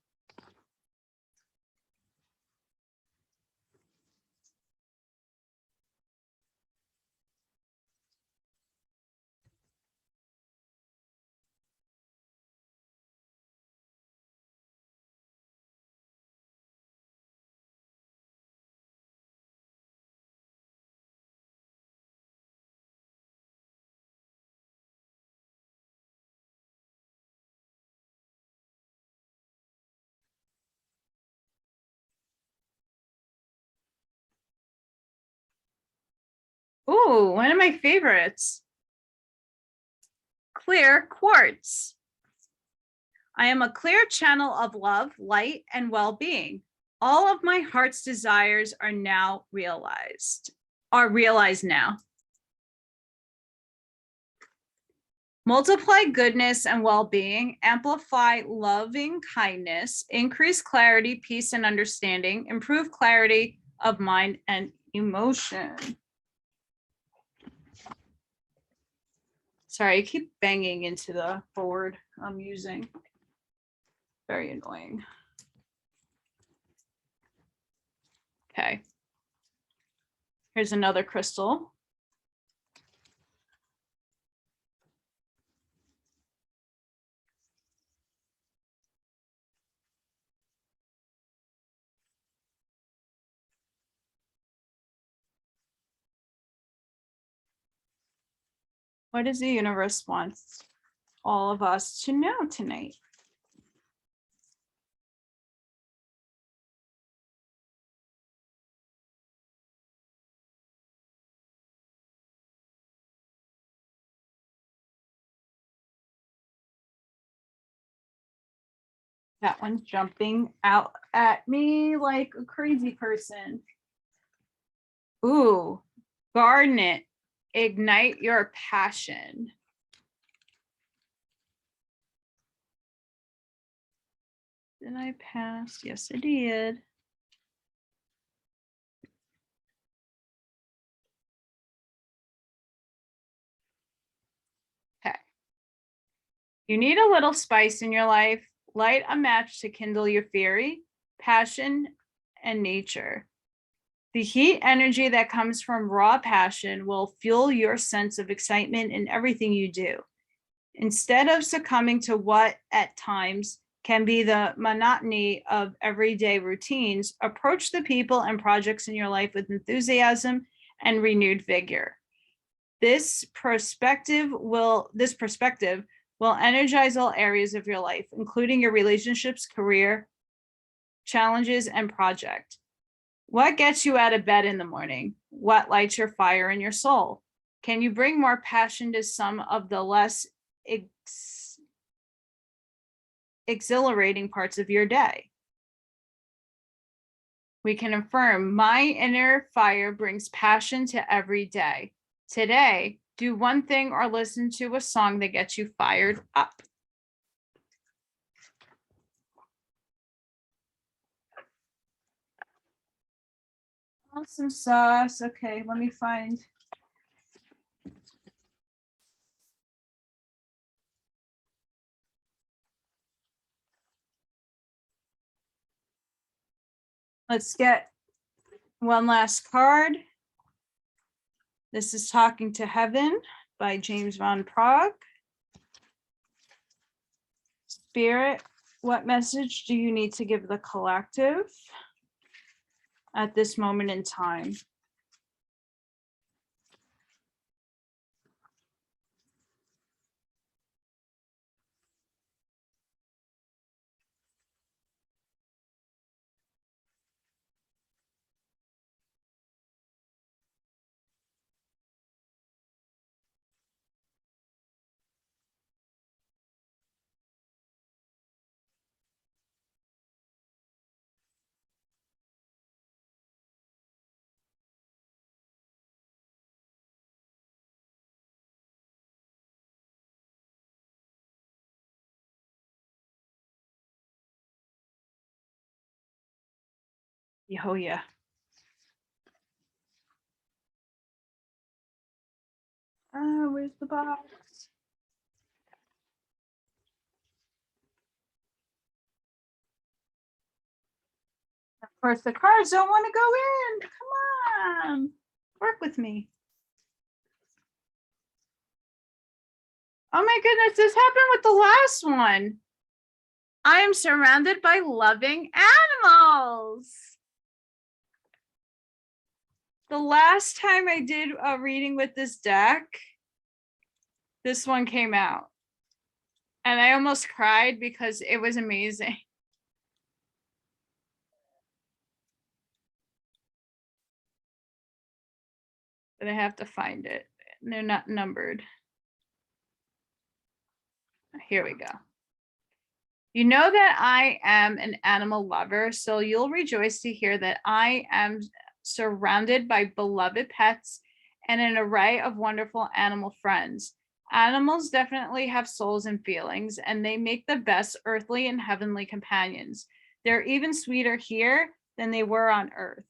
Ooh, one of my favorites. Clear quartz. I am a clear channel of love, light, and well-being. All of my heart's desires are realized now. Multiply goodness and well-being, amplify loving kindness, increase clarity, peace, and understanding, improve clarity of mind and emotion. Sorry, I keep banging into the board I'm using. Very annoying. Okay. Here's another crystal. What does the universe want all of us to know tonight? That one's jumping out at me like a crazy person. Ooh, garnet, ignite your passion. Did I pass? Yes, I did. Okay. You need a little spice in your life. Light a match to kindle your fury, passion, and nature. The heat energy that comes from raw passion will fuel your sense of excitement in everything you do. Instead of succumbing to what at times can be the monotony of everyday routines, approach the people and projects in your life with enthusiasm and renewed vigor. This perspective will energize all areas of your life, including your relationships, career, challenges, and project. What gets you out of bed in the morning? What lights your fire in your soul? Can you bring more passion to some of the less exhilarating parts of your day? We can affirm, my inner fire brings passion to every day. Today, do one thing or listen to a song that gets you fired up. Awesome sauce. Okay, let me find. Let's get one last card. This is Talking to Heaven by James Van Praagh. Spirit, what message do you need to give the collective at this moment in time? Oh, yeah. Where's the box? Of course, the cards don't want to go in. Come on, work with me. Oh my goodness, this happened with the last one. I am surrounded by loving animals. The last time I did a reading with this deck, this one came out. And I almost cried because it was amazing. But I have to find it. They're not numbered. Here we go. You know that I am an animal lover, so you'll rejoice to hear that I am surrounded by beloved pets and an array of wonderful animal friends. Animals definitely have souls and feelings, and they make the best earthly and heavenly companions. They're even sweeter here than they were on Earth.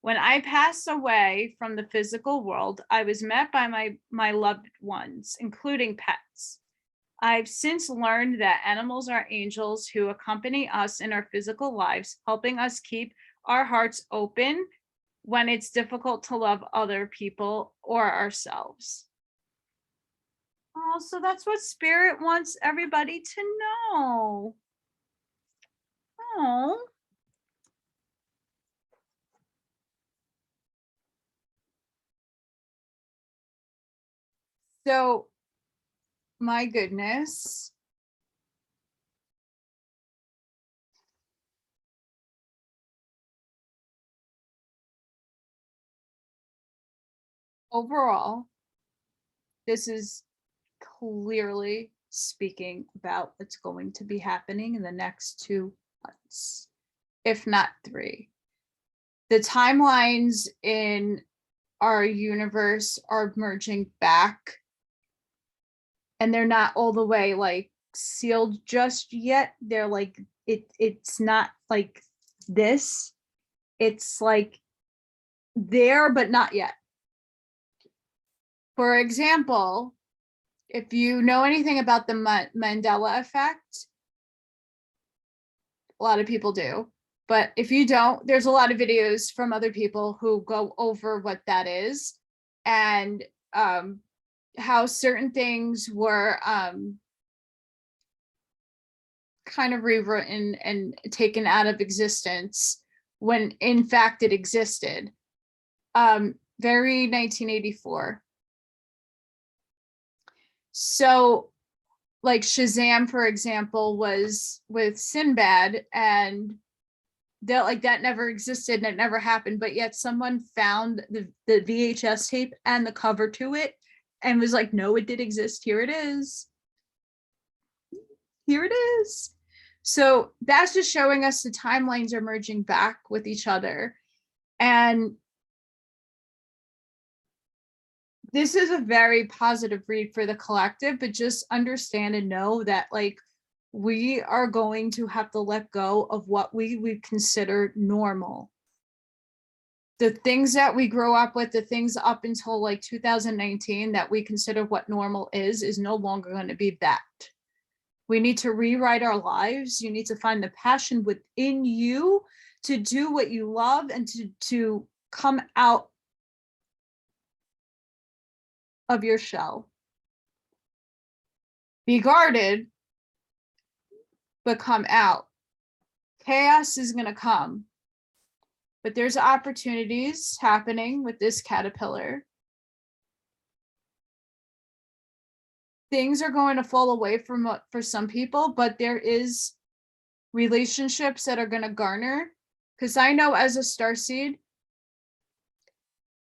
When I passed away from the physical world, I was met by my loved ones, including pets. I've since learned that animals are angels who accompany us in our physical lives, helping us keep our hearts open when it's difficult to love other people or ourselves. Oh, so that's what Spirit wants everybody to know. Oh. So, my goodness. Overall, this is clearly speaking about what's going to be happening in the next 2 months, if not 3. The timelines in our universe are merging back, and they're not all the way like sealed just yet. They're like it's not like this. It's like there, but not yet. For example, if you know anything about the Mandela effect, a lot of people do. But if you don't, there's a lot of videos from other people who go over what that is and how certain things were kind of rewritten and taken out of existence when in fact it existed. Very 1984. So like Shazam, for example, was with Sinbad, and that never existed and it never happened, but yet someone found the VHS tape and the cover to it and was like, no, it did exist. Here it is. Here it is. So that's just showing us the timelines are merging back with each other. And this is a very positive read for the collective, but just understand and know that like we are going to have to let go of what we consider normal. The things that we grow up with, the things up until like 2019 that we consider what normal is no longer going to be that. We need to rewrite our lives. You need to find the passion within you to do what you love and to come out of your shell. Be guarded, but come out. Chaos is going to come, but there's opportunities happening with this caterpillar. Things are going to fall away from for some people, but there is relationships that are going to garner. Because I know as a starseed,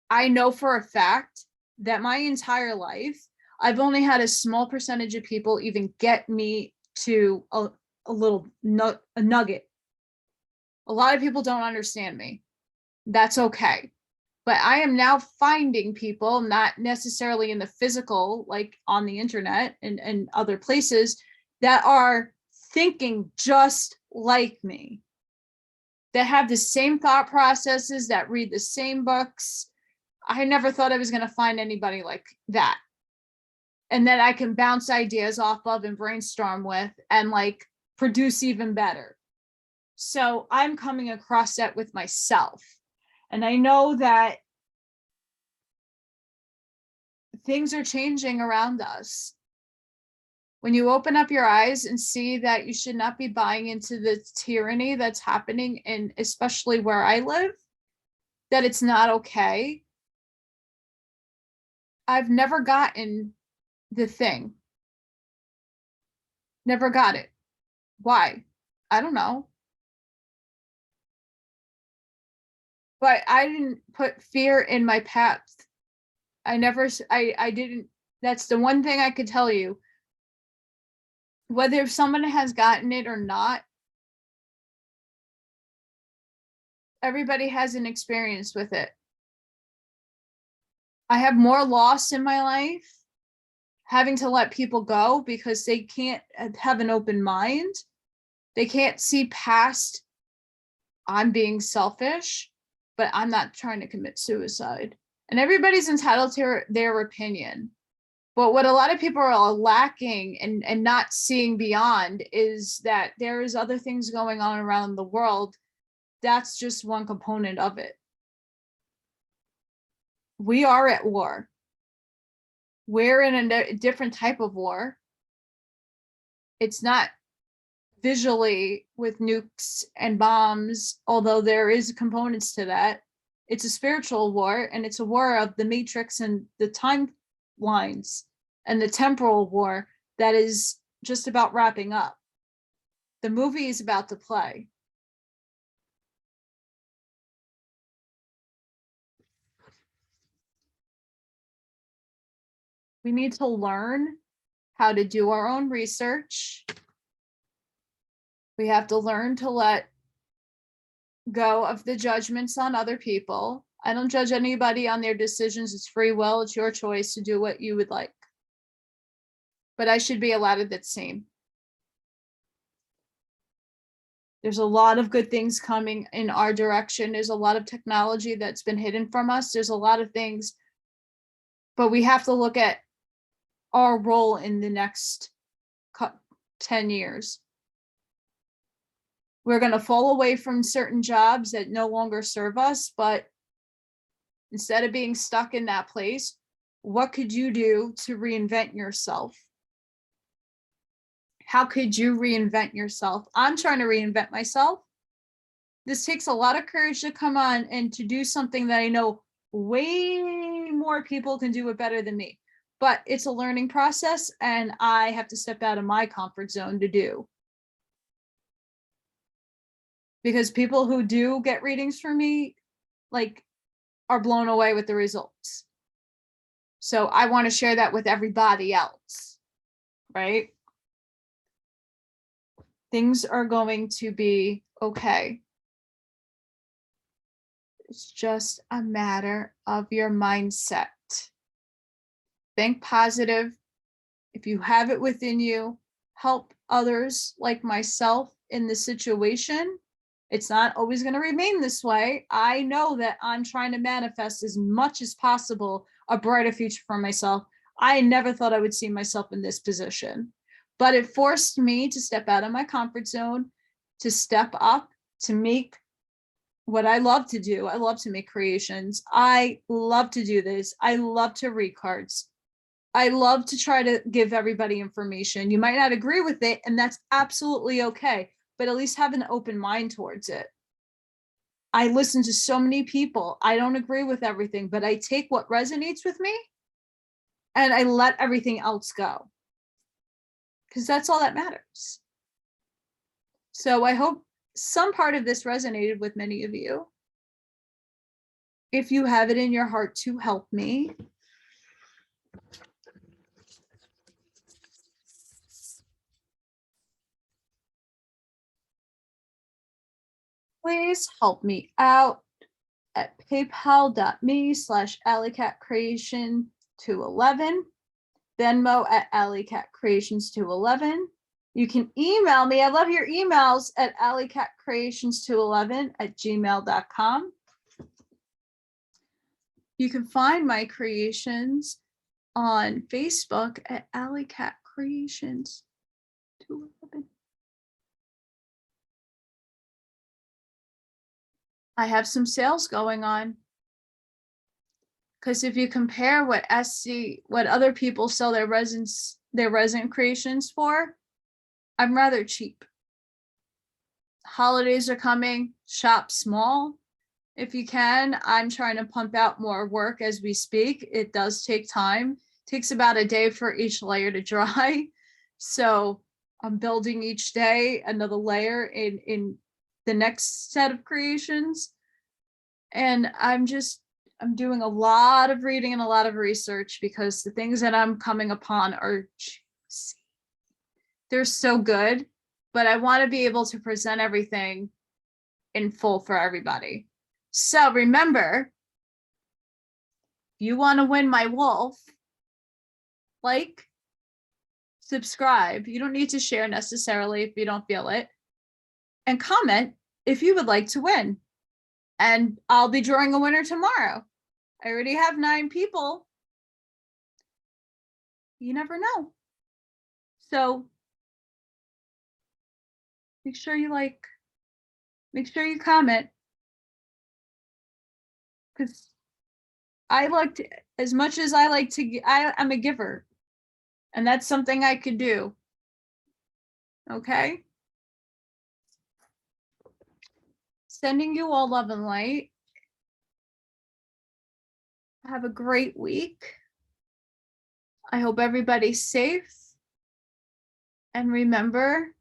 I know for a fact that my entire life, I've only had a small percentage of people even get me to a little nugget. A lot of people don't understand me. That's okay. But I am now finding people, not necessarily in the physical, like on the internet and other places, that are thinking just like me. that have the same thought processes, that read the same books. I never thought I was going to find anybody like that. And that I can bounce ideas off of and brainstorm with and like produce even better. So I'm coming across that with myself. And I know that things are changing around us. When you open up your eyes and see that you should not be buying into the tyranny that's happening, and especially where I live, that it's not okay. I've never gotten the thing. Never got it. Why? I don't know. But I didn't put fear in my path. I didn't. That's the one thing I could tell you. Whether someone has gotten it or not, everybody has an experience with it. I have more loss in my life having to let people go because they can't have an open mind. They can't see past, I'm being selfish, but I'm not trying to commit suicide. And everybody's entitled to their opinion. But what a lot of people are lacking and not seeing beyond is that there is other things going on around the world. That's just one component of it. We are at war. We're in a different type of war. It's not visually with nukes and bombs, although there is components to that. It's a spiritual war, and it's a war of the matrix and the timelines and the temporal war that is just about wrapping up. The movie is about to play. We need to learn how to do our own research. We have to learn to let go of the judgments on other people. I don't judge anybody on their decisions. It's free will. It's your choice to do what you would like. But I should be allowed the same. There's a lot of good things coming in our direction. There's a lot of technology that's been hidden from us. There's a lot of things, but we have to look at our role in the next 10 years. We're going to fall away from certain jobs that no longer serve us, but instead of being stuck in that place, what could you do to reinvent yourself? How could you reinvent yourself? I'm trying to reinvent myself. This takes a lot of courage to come on and to do something that I know way more people can do it better than me. But it's a learning process, and I have to step out of my comfort zone to do. Because people who do get readings from me, like, are blown away with the results. So I want to share that with everybody else, right? Things are going to be okay. It's just a matter of your mindset. Think positive. If you have it within you, help others like myself in the situation. It's not always going to remain this way. I know that I'm trying to manifest as much as possible a brighter future for myself. I never thought I would see myself in this position, but it forced me to step out of my comfort zone, to step up, to make what I love to do. I love to make creations. I love to do this. I love to read cards. I love to try to give everybody information. You might not agree with it, and that's absolutely okay, but at least have an open mind towards it. I listen to so many people. I don't agree with everything, but I take what resonates with me and I let everything else go, because that's all that matters. So I hope some part of this resonated with many of you. If you have it in your heart to help me, please help me out at paypal.me/AllyKatzkreations211, Venmo at AllyKatzkreations211, You can email me. I love your emails at AllyKatzkreations211@gmail.com. You can find my creations on Facebook at AllyKatzkreations211. I have some sales going on. Because if you compare what other people sell their resin creations for, I'm rather cheap. Holidays are coming. Shop small if you can. I'm trying to pump out more work as we speak. It does take time. It takes about a day for each layer to dry. So I'm building each day another layer in the next set of creations. And I'm doing a lot of reading and a lot of research because the things that I'm coming upon are juicy. They're so good, but I want to be able to present everything in full for everybody. So remember, if you want to win my wolf, like, subscribe. You don't need to share necessarily if you don't feel it. And comment if you would like to win. And I'll be drawing a winner tomorrow. I already have 9 people. You never know. So make sure you like, make sure you comment. Because I like to, as much as I like to, I'm a giver. And that's something I could do. Okay? Sending you all love and light. Have a great week. I hope everybody's safe. And remember,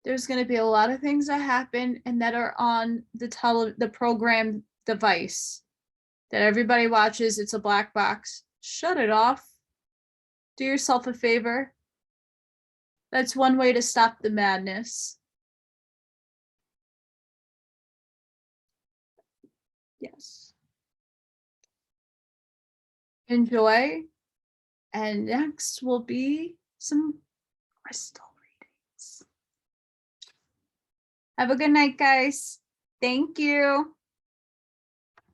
there's going to be a lot of things that happen and that are on the program device that everybody watches. It's a black box. Shut it off. Do yourself a favor. That's one way to stop the madness. Yes. Enjoy. And next will be some crystal readings. Have a good night, guys. Thank you.